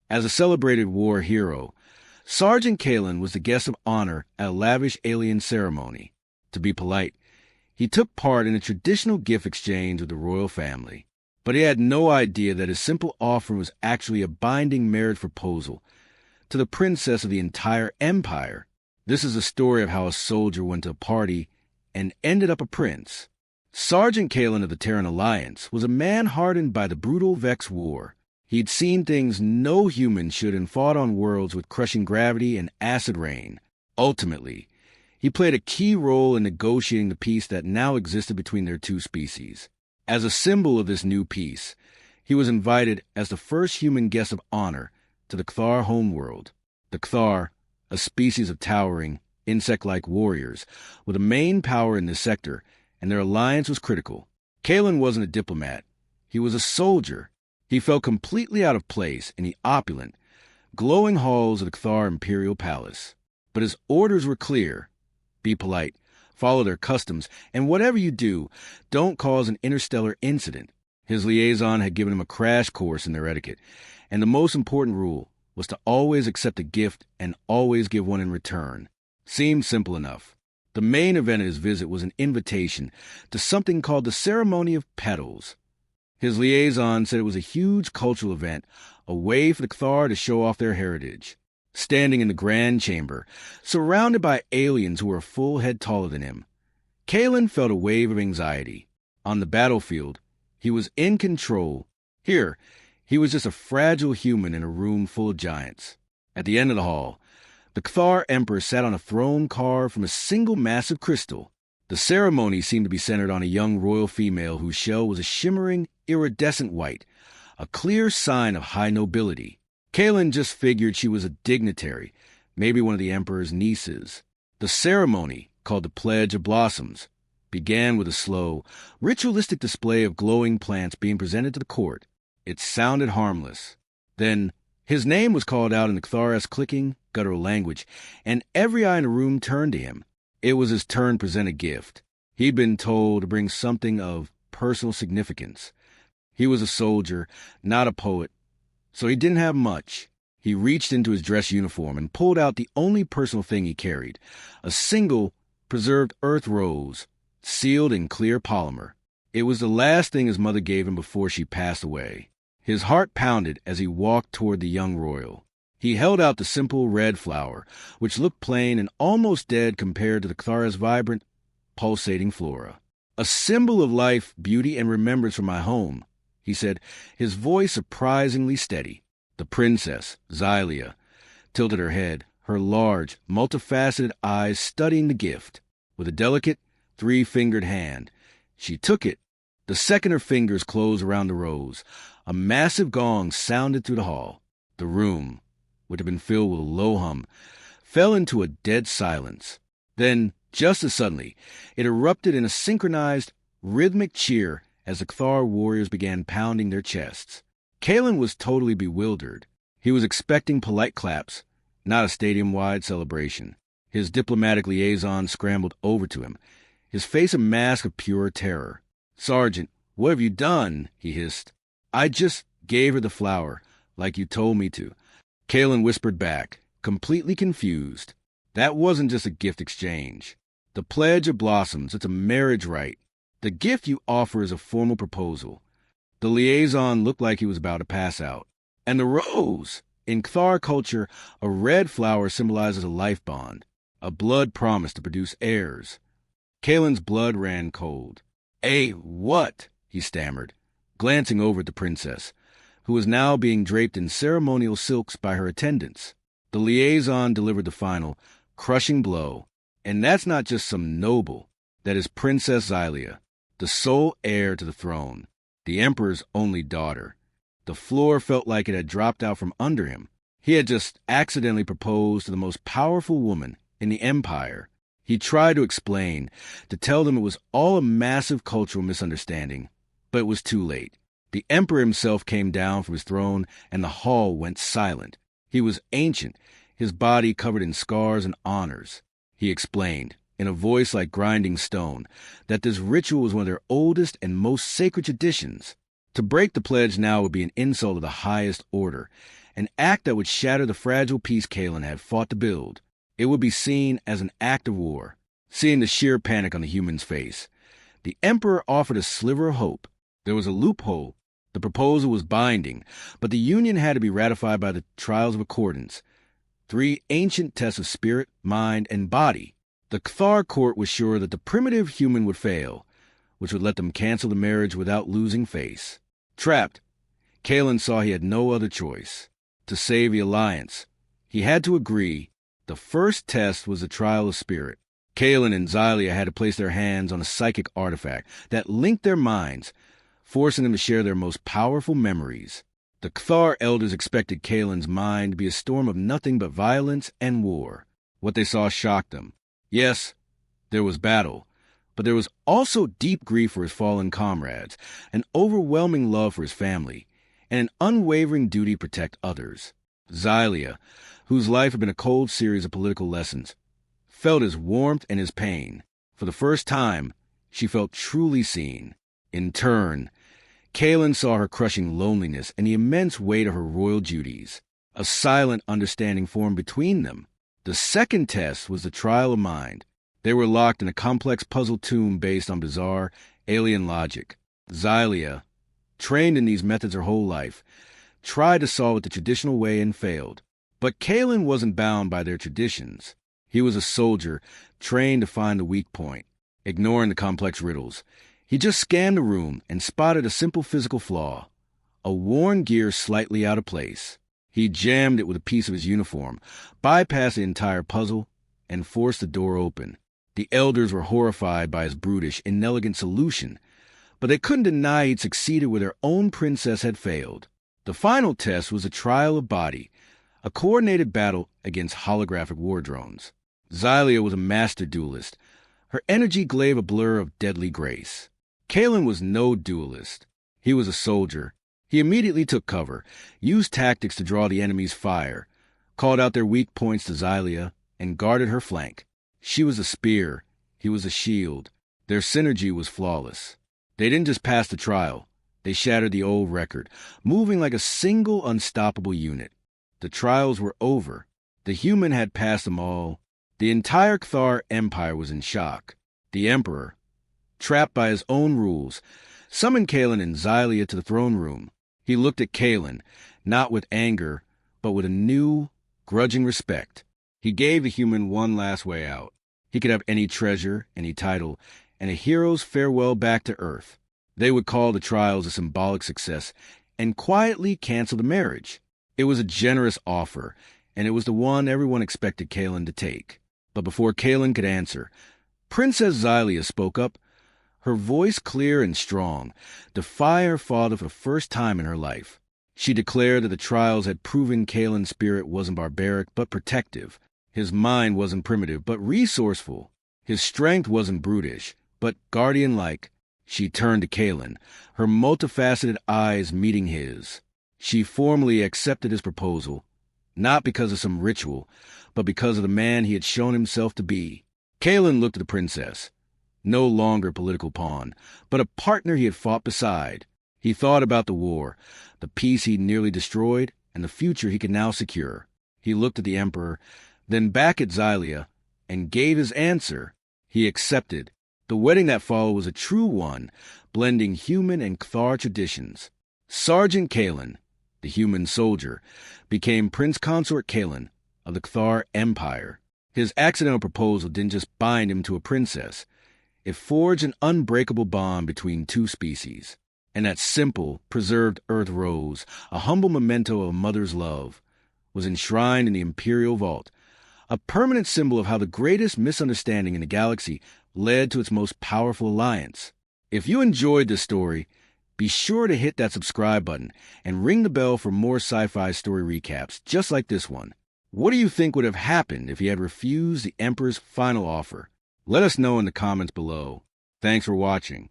As a celebrated war hero, Sergeant Kaelen was the guest of honor at a lavish alien ceremony. To be polite, he took part in a traditional gift exchange with the royal family. But he had no idea that his simple offer was actually a binding marriage proposal to the princess of the entire empire. This is a story of how a soldier went to a party and ended up a prince. Sergeant Kaelen of the Terran Alliance was a man hardened by the brutal Vex War. He'd seen things no human should and fought on worlds with crushing gravity and acid rain. Ultimately, he played a key role in negotiating the peace that now existed between their two species. As a symbol of this new peace, he was invited as the first human guest of honor to the Kthar homeworld. The Kthar, a species of towering, insect-like warriors, were the main power in this sector, and their alliance was critical. Kaelen wasn't a diplomat. He was a soldier. He felt completely out of place in the opulent, glowing halls of the Kthar Imperial Palace. But his orders were clear. Be polite, follow their customs, and whatever you do, don't cause an interstellar incident. His liaison had given him a crash course in their etiquette, and the most important rule was to always accept a gift and always give one in return. Seemed simple enough. The main event of his visit was an invitation to something called the Ceremony of Petals. His liaison said it was a huge cultural event, a way for the Kthar to show off their heritage. Standing in the grand chamber, surrounded by aliens who were a full head taller than him, Kaelen felt a wave of anxiety. On the battlefield, he was in control. Here, he was just a fragile human in a room full of giants. At the end of the hall, the Kthar Emperor sat on a throne carved from a single massive crystal. The ceremony seemed to be centered on a young royal female whose shell was a shimmering, iridescent white, a clear sign of high nobility. Kaelen just figured she was a dignitary, maybe one of the emperor's nieces. The ceremony, called the Pledge of Blossoms, began with a slow, ritualistic display of glowing plants being presented to the court. It sounded harmless. Then, his name was called out in the Kthar's clicking, guttural language, and every eye in the room turned to him. It was his turn to present a gift. He'd been told to bring something of personal significance. He was a soldier, not a poet, so he didn't have much. He reached into his dress uniform and pulled out the only personal thing he carried, a single preserved earth rose, sealed in clear polymer. It was the last thing his mother gave him before she passed away. His heart pounded as he walked toward the young royal. He held out the simple red flower, which looked plain and almost dead compared to the Kthar's vibrant, pulsating flora. "A symbol of life, beauty, and remembrance from my home," he said, his voice surprisingly steady. The princess, Xylia, tilted her head, her large, multifaceted eyes studying the gift. With a delicate, three-fingered hand, she took it. The second her fingers closed around the rose, a massive gong sounded through the hall. The room, which had been filled with a low hum, fell into a dead silence. Then, just as suddenly, it erupted in a synchronized, rhythmic cheer as the Kthar warriors began pounding their chests. Kaelen was totally bewildered. He was expecting polite claps, not a stadium-wide celebration. His diplomatic liaison scrambled over to him, his face a mask of pure terror. "Sergeant, what have you done?" he hissed. "I just gave her the flower, like you told me to." Kaelen whispered back, completely confused. "That wasn't just a gift exchange. The Pledge of Blossoms, it's a marriage rite. The gift you offer is a formal proposal." The liaison looked like he was about to pass out. "And the rose! In Kthar culture, a red flower symbolizes a life bond, a blood promise to produce heirs." Kaelen's blood ran cold. What?" he stammered, glancing over at the princess, who was now being draped in ceremonial silks by her attendants. The liaison delivered the final, crushing blow. "And that's not just some noble. That is Princess Xylia, the sole heir to the throne, the emperor's only daughter." The floor felt like it had dropped out from under him. He had just accidentally proposed to the most powerful woman in the empire. He tried to explain, to tell them it was all a massive cultural misunderstanding, but it was too late. The emperor himself came down from his throne, and the hall went silent. He was ancient, his body covered in scars and honors. He explained, in a voice like grinding stone, that this ritual was one of their oldest and most sacred traditions. To break the pledge now would be an insult of the highest order, an act that would shatter the fragile peace Kaelen had fought to build. It would be seen as an act of war. Seeing the sheer panic on the human's face, the Emperor offered a sliver of hope. There was a loophole. The proposal was binding, but the union had to be ratified by the trials of accordance. 3 ancient tests of spirit, mind, and body. The Cathar court was sure that the primitive human would fail, which would let them cancel the marriage without losing face. Trapped, Kaelen saw he had no other choice. To save the alliance, he had to agree. The first test was the trial of spirit. Kaelen and Xylia had to place their hands on a psychic artifact that linked their minds, forcing them to share their most powerful memories. The Cathar elders expected Kaelen's mind to be a storm of nothing but violence and war. What they saw shocked them. Yes, there was battle, but there was also deep grief for his fallen comrades, an overwhelming love for his family, and an unwavering duty to protect others. Xylia, whose life had been a cold series of political lessons, felt his warmth and his pain. For the first time, she felt truly seen. In turn, Kaelen saw her crushing loneliness and the immense weight of her royal duties. A silent understanding formed between them. The second test was the trial of mind. They were locked in a complex puzzle tomb based on bizarre, alien logic. Xylia, trained in these methods her whole life, tried to solve it the traditional way and failed. But Kaelen wasn't bound by their traditions. He was a soldier, trained to find the weak point, ignoring the complex riddles. He just scanned the room and spotted a simple physical flaw, a worn gear slightly out of place. He jammed it with a piece of his uniform, bypassed the entire puzzle, and forced the door open. The elders were horrified by his brutish, inelegant solution, but they couldn't deny he'd succeeded where their own princess had failed. The final test was a trial of body, a coordinated battle against holographic war drones. Xylia was a master duelist. Her energy gave a blur of deadly grace. Kaelen was no duelist. He was a soldier. He immediately took cover, used tactics to draw the enemy's fire, called out their weak points to Xylia, and guarded her flank. She was a spear. He was a shield. Their synergy was flawless. They didn't just pass the trial. They shattered the old record, moving like a single unstoppable unit. The trials were over. The human had passed them all. The entire Cathar Empire was in shock. The Emperor, trapped by his own rules, summoned Kaelen and Xylia to the throne room. He looked at Kaelen, not with anger, but with a new, grudging respect. He gave the human one last way out. He could have any treasure, any title, and a hero's farewell back to Earth. They would call the trials a symbolic success and quietly cancel the marriage. It was a generous offer, and it was the one everyone expected Kaelen to take. But before Kaelen could answer, Princess Xylia spoke up, her voice clear and strong, defying her father for the first time in her life. She declared that the trials had proven Kaelen's spirit wasn't barbaric but protective. His mind wasn't primitive but resourceful. His strength wasn't brutish but guardian-like. She turned to Kaelen, her multifaceted eyes meeting his. She formally accepted his proposal, not because of some ritual, but because of the man he had shown himself to be. Kaelen looked at the princess, no longer a political pawn, but a partner he had fought beside. He thought about the war, the peace he'd nearly destroyed, and the future he could now secure. He looked at the Emperor, then back at Xylia, and gave his answer. He accepted. The wedding that followed was a true one, blending human and Cathar traditions. Sergeant Kaelen, the human soldier, became Prince Consort Kaelen of the Cathar Empire. His accidental proposal didn't just bind him to a princess. It forged an unbreakable bond between two species. And that simple, preserved earth rose, a humble memento of a mother's love, was enshrined in the Imperial Vault, a permanent symbol of how the greatest misunderstanding in the galaxy led to its most powerful alliance. If you enjoyed this story, be sure to hit that subscribe button and ring the bell for more sci-fi story recaps just like this one. What do you think would have happened if he had refused the Emperor's final offer? Let us know in the comments below. Thanks for watching.